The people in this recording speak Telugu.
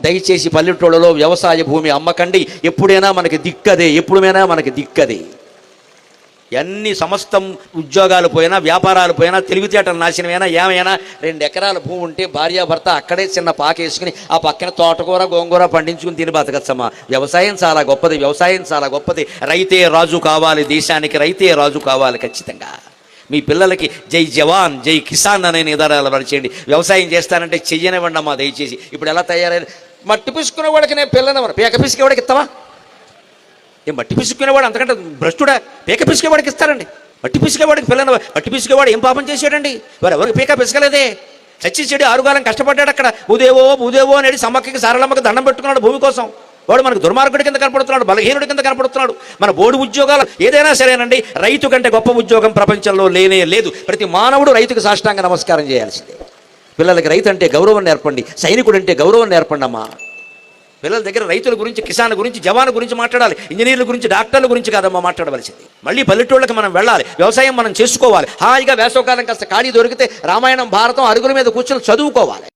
దయచేసి పల్లెటూళ్ళలో వ్యవసాయ భూమి అమ్మకండి. ఎప్పుడైనా మనకి దిక్కదే, ఎప్పుడైనా మనకి దిక్కదే. ఎన్ని సమస్తం ఉద్యోగాలు పోయినా, వ్యాపారాలు పోయినా, తెలివితేటలు నాశనమైనా, ఏమైనా 2 ఎకరాల భూమి ఉంటే భార్యాభర్త అక్కడే చిన్న పాకేసుకుని ఆ పక్కన తోటకూర గోంగూర పండించుకుని తిని బతకచ్చమ్మా. వ్యవసాయం చాలా గొప్పది, వ్యవసాయం చాలా గొప్పది. రైతే రాజు కావాలి, దేశానికి రైతే రాజు కావాలి ఖచ్చితంగా. మీ పిల్లలకి జై జవాన్ జై కిసాన్ అనే నిదానాలు పరిచేయండి. వ్యవసాయం చేస్తానంటే చెయ్యనివ్వండి అమ్మా దయచేసి. ఇప్పుడు ఎలా తయారైంది, మట్టి పిసుకునేవాడికి నేను పిల్లనవరు, పేక పిసికేవాడికి ఇస్తావా? మట్టి పిసుకునేవాడు అంతకంటే భ్రష్టుడా? పేక పిసికేవాడికి ఇస్తారండి. మట్టి పిసికేవాడికి పిల్లన, మట్టి పిసికేవాడు ఏం పాపం చేశాడండి? వారు ఎవరికి పేక పిసకలేదే. చచ్చి చెడి ఆరుగాలం కష్టపడ్డాడు అక్కడ. భూదేవో భూదేవో అనేది సమ్మక్కకి సారలమ్మకి దండం పెట్టుకున్నాడు భూమి కోసం. వాడు మనకు దుర్మార్గుడి కింద కనపడుతున్నాడు, బలహీనుడి కింద కనపడుతున్నాడు. మన బోర్డు ఉద్యోగాలు ఏదైనా సరేనండి, రైతు కంటే గొప్ప ఉద్యోగం ప్రపంచంలో లేనే లేదు. ప్రతి మానవుడు రైతుకు సాష్టాంగ నమస్కారం చేయాల్సిందే. పిల్లలకి రైతు అంటే గౌరవం నేర్పండి, సైనికుడు అంటే గౌరవం నేర్పండి అమ్మా. పిల్లల దగ్గర రైతుల గురించి, కిసాన్ గురించి, జవాన్ గురించి మాట్లాడాలి, ఇంజనీర్ల గురించి, డాక్టర్ల గురించి కాదమ్మా మాట్లాడవలసింది. మళ్ళీ పల్లెటూళ్ళకి మనం వెళ్ళాలి, వ్యవసాయం మనం చేసుకోవాలి. హాయిగా వేసవకాలం కాస్త ఖాళీ దొరికితే రామాయణం భారతం అరుగుల మీద కూర్చొని చదువుకోవాలి.